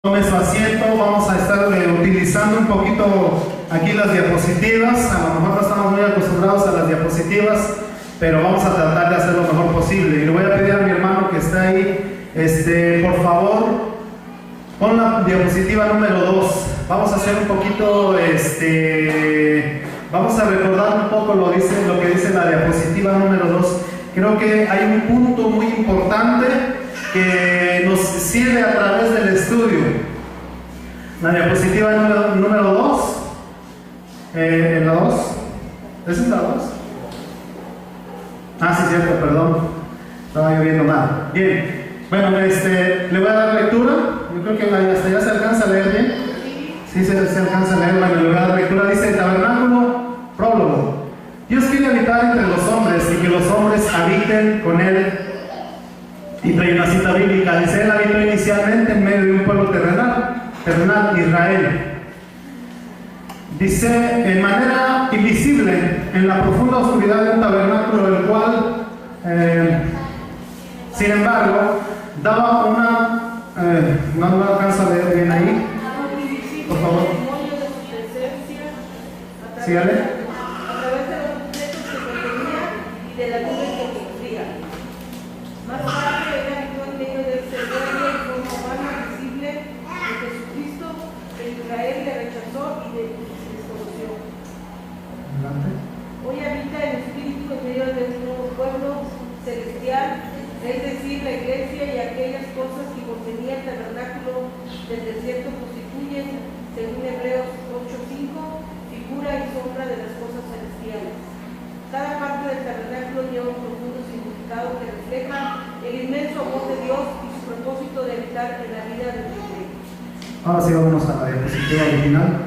Tome su asiento, vamos a estar utilizando un poquito aquí las diapositivas. A lo mejor no estamos muy acostumbrados a las diapositivas, pero vamos a tratar de hacer lo mejor posible. Y le voy a pedir a mi hermano que está ahí, por favor, pon la diapositiva número 2. Vamos a hacer un poquito, vamos a recordar un poco lo que dice la diapositiva número 2. Creo que hay un punto muy importante que nos sirve a través del estudio. La diapositiva número 2. ¿La 2? ¿Esa es la 2? Ah, sí, cierto, perdón. Estaba yo viendo mal. Bien. Bueno, le voy a dar lectura. Yo creo que hasta ya se alcanza a leer bien. Sí, se alcanza a leer. Bueno, le voy a dar lectura. Dice: tabernáculo, prólogo. Dios quiere habitar entre los hombres y que los hombres habiten con él. Y trae una cita bíblica. Dice: él habitó inicialmente en medio de un pueblo terrenal, Israel. Dice: en manera invisible, en la profunda oscuridad de un tabernáculo, el cual, sin embargo, daba una... no lo alcanzo a leer bien ahí. Por favor. Sígale. De la nube que cubría. Más tarde él habitó en medio del cerdorio en forma humana visible de Jesucristo, que Israel le rechazó y desconoció. Hoy habita en espíritu en medio de un nuevo pueblo celestial, es decir, la iglesia y aquellas cosas que contenía el tabernáculo del desierto constituyen, según Hebreos 8:5, figura y sombra de las cosas celestiales. Cada parte del tabernáculo lleva un profundo significado que refleja el inmenso amor de Dios y su propósito de habitar en la vida de los creyentes. Ahora sí, vámonos a la diapositiva original.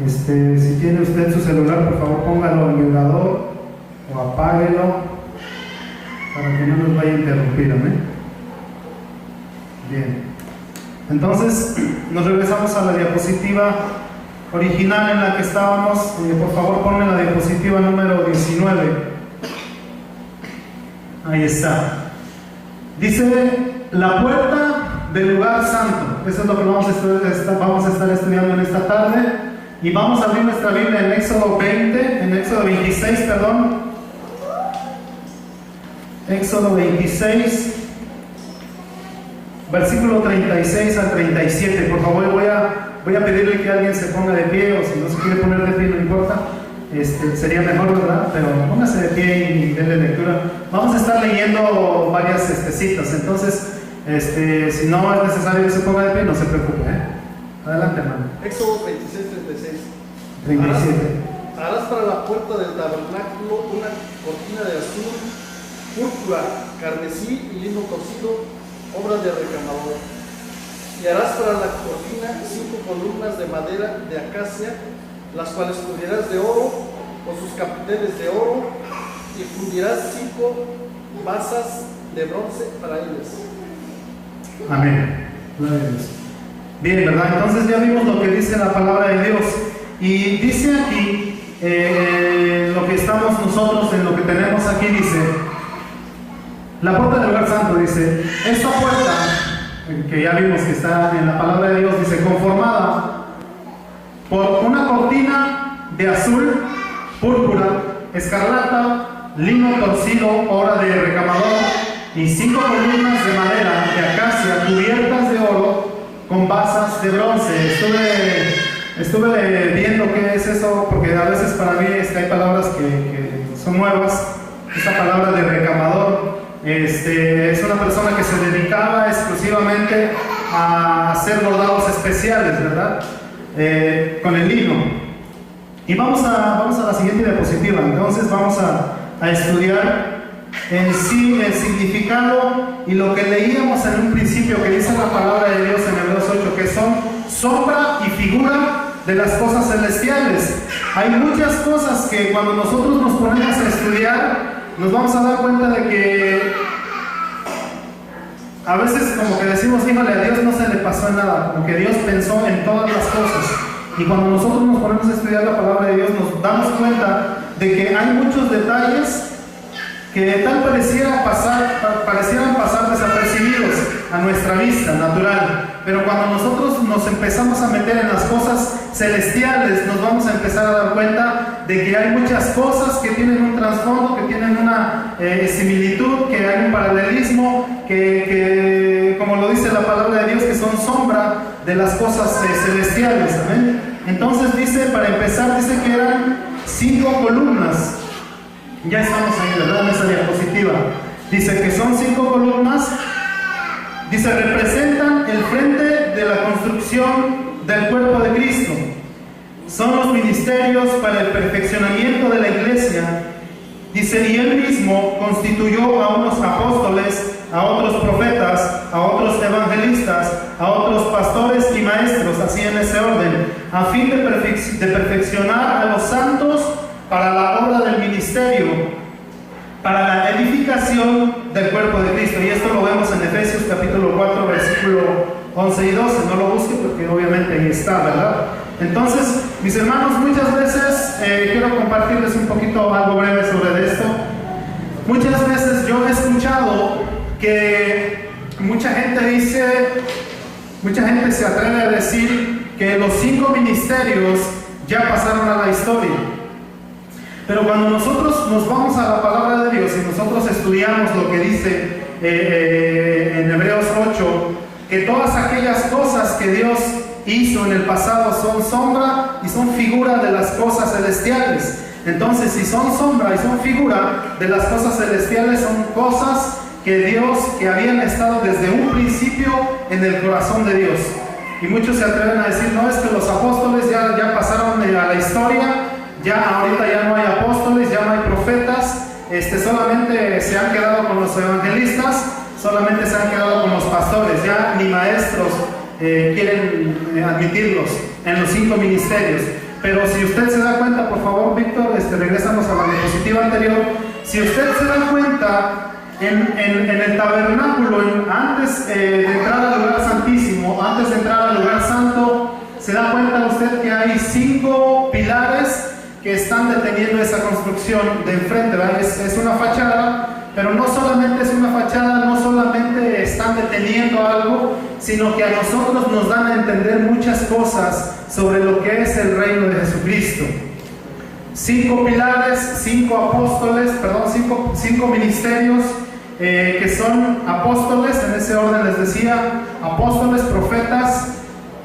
Si tiene usted su celular, por favor póngalo en vibrador o apáguelo para que no nos vaya a interrumpir, ¿amén? Bien. Entonces, nos regresamos a la diapositiva original en la que estábamos. Por favor, ponme la diapositiva número 19. Ahí está. Dice: la puerta del lugar santo. Eso es lo que vamos a estar estudiando en esta tarde. Y vamos a abrir nuestra Biblia en Éxodo 26, perdón. Éxodo 26, versículo 36 al 37. Por favor, voy a pedirle que alguien se ponga de pie, o si no se quiere poner de pie, no importa. Sería mejor, ¿verdad? Pero póngase de pie y denle lectura. Vamos a estar leyendo varias citas. Entonces, si no es necesario que se ponga de pie, no se preocupe, Adelante, hermano. Éxodo 26, 36. 37. Harás para la puerta del tabernáculo una cortina de azul, púrpura, carmesí y lino cocido, obras de recamador. Y harás para la cortina 5 columnas de madera de acacia, las cuales cubrirás de oro, con sus capiteles de oro, y fundirás 5 basas de bronce para ellas. Amén. Gloria a Dios. Bien, ¿verdad? Entonces ya vimos lo que dice la palabra de Dios. Y dice aquí, lo que estamos nosotros, en lo que tenemos aquí, dice: la puerta del lugar santo, dice, esta puerta, que ya vimos que está en la palabra de Dios, dice, conformada por una cortina de azul, púrpura, escarlata, lino torcido, obra de recamador, y 5 columnas de madera de acacia cubiertas de oro con basas de bronce. Estuve viendo qué es eso, porque a veces para mí hay palabras que son nuevas. Esta palabra de recamador es una persona que se dedicaba exclusivamente a hacer bordados especiales, ¿verdad? Con el lino. Y vamos a la siguiente diapositiva. Entonces vamos a estudiar en sí el significado y lo que leíamos en un principio, que dice la palabra de Dios en Hebreos 8, que son sombra y figura de las cosas celestiales. Hay muchas cosas que cuando nosotros nos ponemos a estudiar, nos vamos a dar cuenta de que a veces como que decimos: híjole, a Dios no se le pasó nada, como que Dios pensó en todas las cosas. Y cuando nosotros nos ponemos a estudiar la palabra de Dios, nos damos cuenta de que hay muchos detalles que parecieran pasar desapercibidos a nuestra vista natural. pero cuando nosotros nos empezamos a meter en las cosas celestiales, nos vamos a empezar a dar cuenta de que hay muchas cosas que tienen un trasfondo, que tienen una similitud, que hay un paralelismo, que como lo dice la palabra de Dios, que son sombra de las cosas celestiales. ¿Amén? Entonces dice, para empezar, dice que eran 5 columnas. Ya estamos ahí, ¿verdad? En esa diapositiva. Dice que son 5 columnas. Dice, representan el frente de la construcción del cuerpo de Cristo. Son los ministerios para el perfeccionamiento de la iglesia. Dice, y él mismo constituyó a unos apóstoles, a otros profetas, a otros evangelistas, a otros pastores y maestros, así en ese orden, a fin de perfeccionar a los santos para la obra del ministerio, para la edificación del cuerpo de Cristo. Y esto lo vemos en Efesios capítulo 4, versículo 11 y 12. No lo busque porque obviamente ahí está, ¿verdad? Entonces, mis hermanos, muchas veces quiero compartirles un poquito algo breve sobre esto. Muchas veces yo he escuchado que mucha gente se atreve a decir que los 5 ministerios ya pasaron a la historia. Pero cuando nosotros nos vamos a la palabra de Dios y nosotros estudiamos lo que dice en Hebreos 8, que todas aquellas cosas que Dios hizo en el pasado son sombra y son figura de las cosas celestiales. Entonces, si son sombra y son figura de las cosas celestiales, son cosas que habían estado desde un principio en el corazón de Dios. Y muchos se atreven a decir, no, es que los apóstoles ya pasaron a la historia, ahorita ya no hay apóstoles, ya no hay profetas, solamente se han quedado con los evangelistas, solamente se han quedado con los pastores, ya ni maestros quieren admitirlos en los 5 ministerios. Pero si usted se da cuenta, por favor, Víctor, regresamos a la diapositiva anterior. Si usted se da cuenta, en el tabernáculo, antes de entrar al lugar santísimo, antes de entrar al lugar santo, se da cuenta usted que hay 5 pilares que están deteniendo esa construcción de enfrente, ¿verdad? Es una fachada, pero no solamente es una fachada, no solamente están deteniendo algo, sino que a nosotros nos dan a entender muchas cosas sobre lo que es el reino de Jesucristo. 5 pilares, 5 apóstoles, 5 ministerios que son apóstoles, en ese orden les decía, apóstoles, profetas,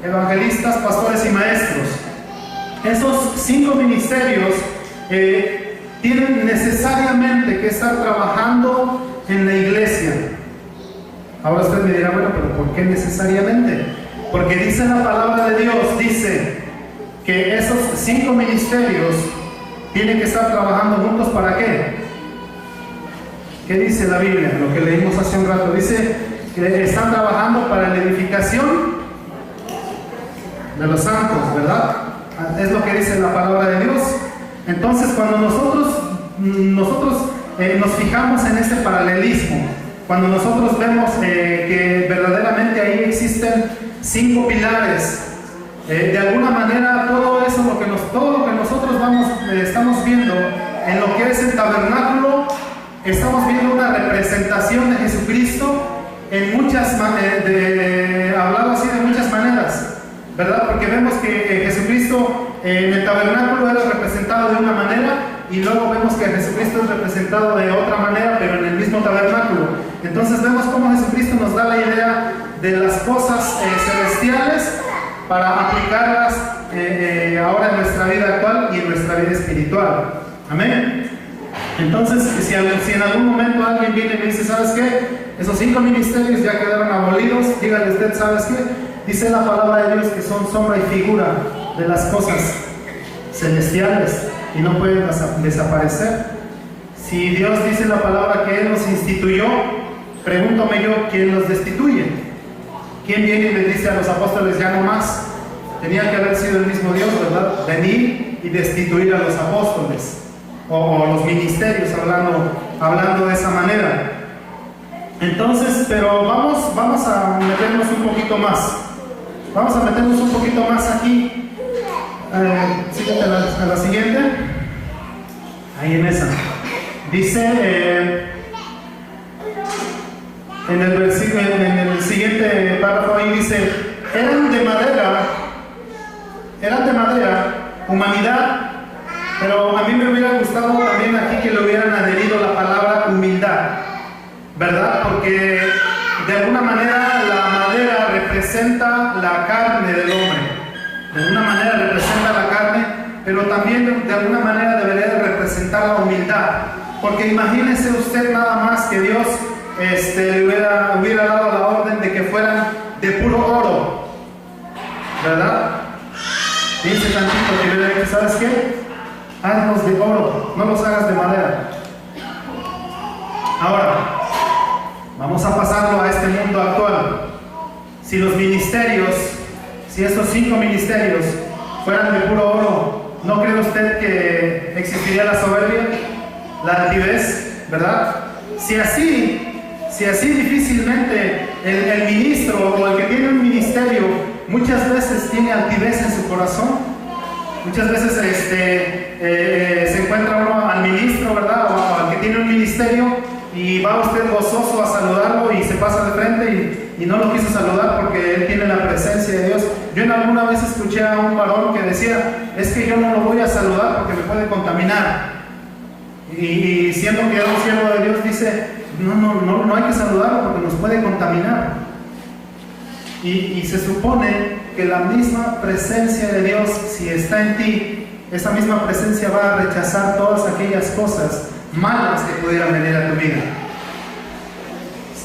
evangelistas, pastores y maestros. Esos 5 ministerios tienen necesariamente que estar trabajando en la iglesia. Ahora usted me dirá, bueno, pero ¿por qué necesariamente? Porque dice la palabra de Dios, dice que esos 5 ministerios tienen que estar trabajando juntos. ¿Para qué? ¿Qué dice la Biblia? Lo que leímos hace un rato. Dice que están trabajando para la edificación de los santos, ¿verdad? Es lo que dice la palabra de Dios. Entonces, cuando nosotros nos fijamos en este paralelismo, cuando nosotros vemos que verdaderamente ahí existen 5 pilares, de alguna manera todo lo que nosotros estamos viendo en lo que es el tabernáculo, estamos viendo una representación de Jesucristo en muchas hablado así de muchas maneras, ¿verdad? Porque vemos que Jesucristo en el tabernáculo era representado de una manera, y luego vemos que Jesucristo es representado de otra manera, pero en el mismo tabernáculo. Entonces vemos cómo Jesucristo nos da la idea de las cosas celestiales para aplicarlas ahora en nuestra vida actual y en nuestra vida espiritual. Amén. Entonces, si en algún momento alguien viene y me dice, ¿sabes qué? Esos 5 ministerios ya quedaron abolidos, dígale usted, ¿sabes qué? Dice la palabra de Dios que son sombra y figura de las cosas celestiales y no pueden desaparecer. Si Dios dice la palabra que Él los instituyó, pregúntame yo, ¿quién los destituye? ¿Quién viene y le dice a los apóstoles ya no más? Tenía que haber sido el mismo Dios, ¿verdad? Venir y destituir a los apóstoles o los ministerios, hablando de esa manera. Entonces, pero vamos a meternos un poquito más. Vamos a meternos un poquito más aquí. Síguete a la siguiente. Ahí en esa. Dice en el siguiente párrafo, ahí dice: eran de madera, humanidad, pero a mí me hubiera gustado también aquí que le hubieran adherido la palabra humildad, ¿verdad? Porque de alguna manera la madera representa la carne del hombre, de alguna manera representa la carne, pero también de alguna manera debería de representar la humildad, porque imagínese usted nada más que Dios le hubiera dado la orden de que fueran de puro oro, ¿verdad? Dice tantito que hubiera dicho, ¿sabes qué? Hazlos de oro, no los hagas de madera. Ahora, vamos a pasarlo a este mundo actual. Si los ministerios, si estos 5 ministerios fueran de puro oro, ¿no cree usted que existiría la soberbia, la altivez, verdad? Si así difícilmente el ministro o el que tiene un ministerio muchas veces tiene altivez en su corazón, muchas veces se encuentra uno al ministro, ¿verdad? O al que tiene un ministerio y va usted gozoso a saludarlo y se pasa de frente y no lo quiso saludar porque él tiene la presencia de Dios. Yo en alguna vez escuché a un varón que decía, es que yo no lo voy a saludar porque me puede contaminar. Y siendo que era un siervo de Dios dice, no hay que saludarlo porque nos puede contaminar. Y se supone que la misma presencia de Dios, si está en ti, esa misma presencia va a rechazar todas aquellas cosas malas que pudieran venir a tu vida.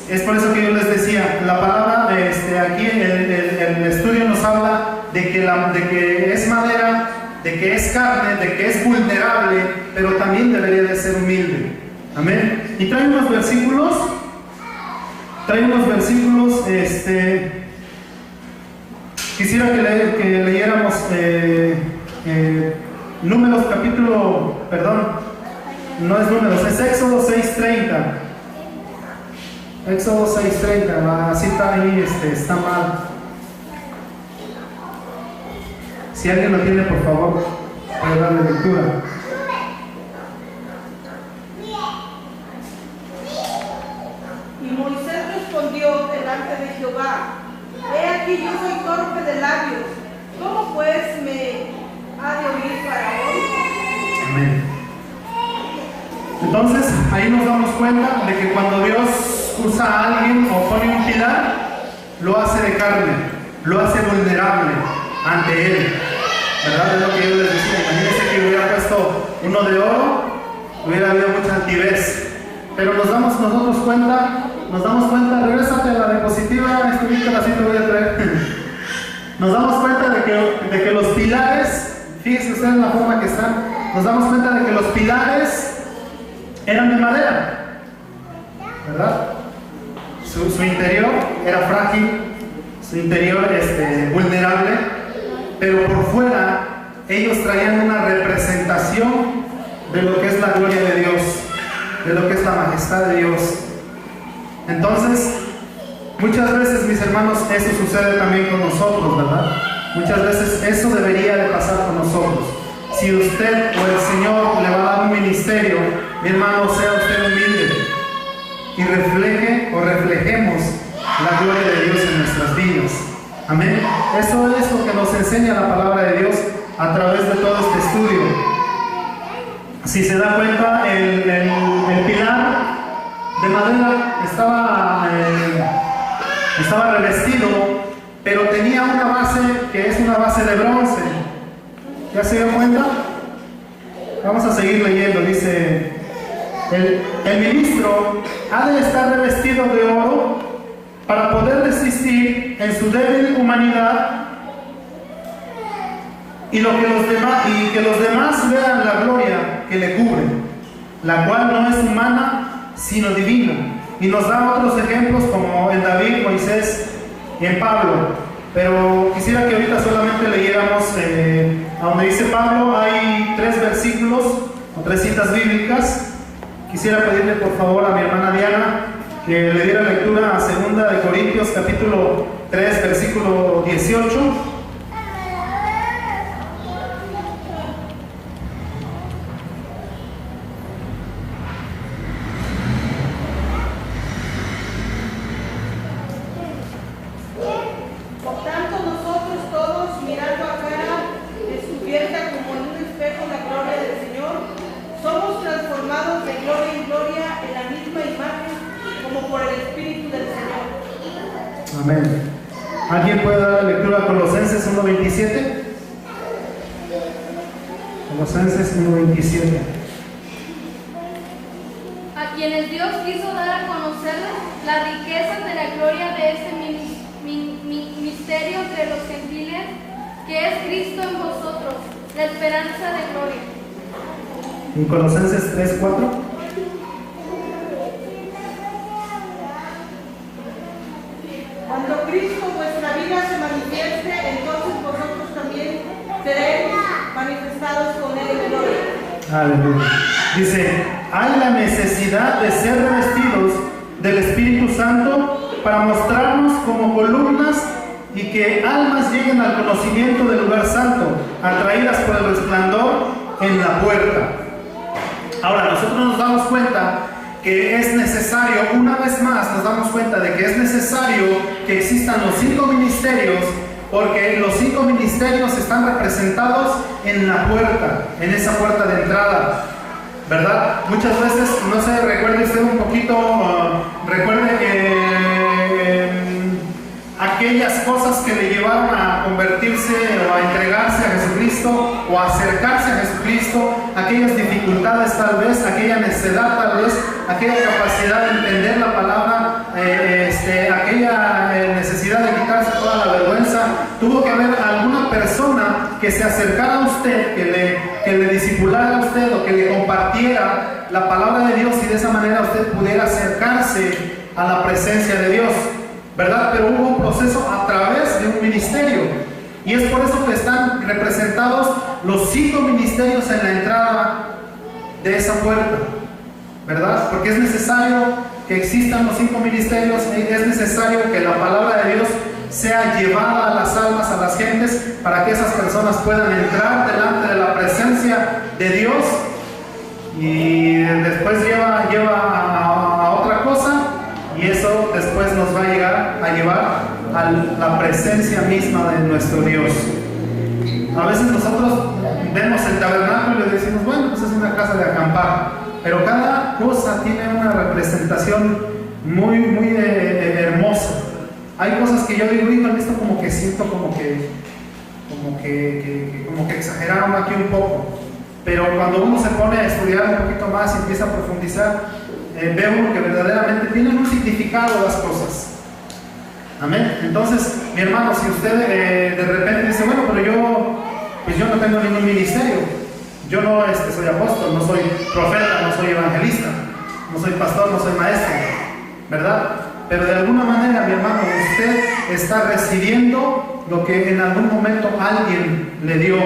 Es por eso que yo les decía, la palabra aquí el estudio nos habla de que es madera, de que es carne, de que es vulnerable, pero también debería de ser humilde. Amén. Y trae unos versículos, quisiera que leyéramos Números capítulo, no es Números, es Éxodo 6:30. Éxodo 6:30, la cita ahí está mal. Si alguien lo tiene, por favor, puede darle lectura. Y Moisés respondió delante de Jehová, he aquí yo soy torpe de labios, ¿cómo pues me ha de oír Faraón? Amén. Entonces, ahí nos damos cuenta de que cuando Dios usa a alguien o pone un pilar, lo hace de carne, lo hace vulnerable ante Él, ¿verdad? Es lo que yo les decía. Imagínense que hubiera puesto uno de oro, hubiera habido mucha altivez. Pero nos damos cuenta, regrésate a la diapositiva, así te voy a traer. Nos damos cuenta de que los pilares, fíjense ustedes en la forma que están, nos damos cuenta de que los pilares eran de madera, ¿verdad? Su interior era frágil, su interior vulnerable, pero por fuera ellos traían una representación de lo que es la gloria de Dios, de lo que es la majestad de Dios. Entonces, muchas veces, mis hermanos, eso sucede también con nosotros, ¿verdad? Muchas veces eso debería de pasar con nosotros. Si usted o el Señor le va a dar un ministerio, mi hermano, sea usted humilde y reflejemos la gloria de Dios en nuestras vidas. Amén. Eso es lo que nos enseña la palabra de Dios a través de todo este estudio. Si se da cuenta, el pilar de madera estaba revestido, pero tenía una base que es una base de bronce. ¿Ya se dio cuenta? Vamos a seguir leyendo. Dice, el ministro ha de estar revestido de oro para poder resistir en su débil humanidad y que los demás vean la gloria que le cubre, la cual no es humana sino divina. Y nos da otros ejemplos como en David, Moisés y en Pablo. Pero quisiera que ahorita solamente leyéramos a donde dice Pablo. Hay 3 versículos o 3 citas bíblicas. Quisiera pedirle por favor a mi hermana Diana que le diera lectura a 2 Corintios capítulo 3 versículo 18. Por tanto, ¿Alguien puede dar la lectura a Colosenses 1:27? Colosenses 1:27. A quienes Dios quiso dar a conocer las riquezas de la gloria de este misterio entre los gentiles, que es Cristo en vosotros, la esperanza de gloria. En Colosenses 3:4. Cuando Cristo vuestra vida se manifieste, entonces vosotros también seréis manifestados con Él en gloria. Aleluya. Dice, hay la necesidad de ser revestidos del Espíritu Santo para mostrarnos como columnas y que almas lleguen al conocimiento del lugar santo, atraídas por el resplandor en la puerta. Ahora, nosotros nos damos cuenta que es necesario, una vez más nos damos cuenta de que es necesario que existan los 5 ministerios, porque los 5 ministerios están representados en la puerta, en esa puerta de entrada, ¿verdad? Muchas veces, no sé, recuerde usted un poquito, recuerde aquellas cosas que le llevaron a convertirse o a entregarse a Jesucristo o a acercarse a Jesucristo, aquellas dificultades tal vez, aquella necedad tal vez, aquella capacidad de entender la palabra, aquella necesidad de quitarse toda la vergüenza. Tuvo que haber alguna persona que se acercara a usted, que le discipulara a usted o que le compartiera la palabra de Dios, y de esa manera usted pudiera acercarse a la presencia de Dios, ¿verdad? Pero hubo un proceso a través de un ministerio, y es por eso que están representados los 5 ministerios en la entrada de esa puerta, ¿verdad? Porque es necesario que existan los 5 ministerios, es necesario que la palabra de Dios sea llevada a las almas, a las gentes, para que esas personas puedan entrar delante de la presencia de Dios, y después lleva a otra cosa, y eso después nos va a llevar a la presencia misma de nuestro Dios. A veces nosotros vemos el tabernáculo y decimos, bueno, pues es una casa de acampar, pero cada cosa tiene una representación muy hermosa. Hay cosas que yo digo, esto como que siento como que exageraron aquí un poco, pero cuando uno se pone a estudiar un poquito más y empieza a profundizar, ve uno que verdaderamente tienen un significado las cosas. Amén. Entonces, mi hermano, si usted de repente dice, bueno, pero yo no tengo ningún ministerio, yo no soy apóstol, no soy profeta, no soy evangelista, no soy pastor, no soy maestro, ¿verdad? Pero de alguna manera, mi hermano, usted está recibiendo lo que en algún momento alguien le dio,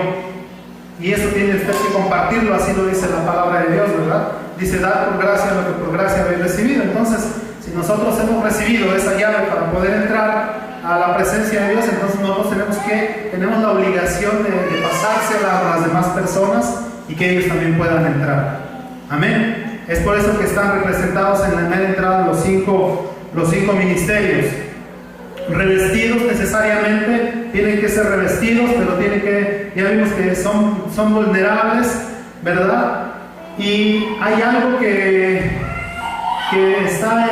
y eso tiene usted que compartirlo, así lo dice la palabra de Dios, ¿verdad? Dice, dar por gracia lo que por gracia habéis recibido. Entonces, si nosotros hemos recibido esa llave para poder entrar a la presencia de Dios, entonces nosotros tenemos la obligación de pasársela a las demás personas y que ellos también puedan entrar. Amén. Es por eso que están representados en la mera entrada los cinco ministerios. Revestidos necesariamente, tienen que ser revestidos, pero ya vimos que son vulnerables, ¿verdad? Y hay algo que está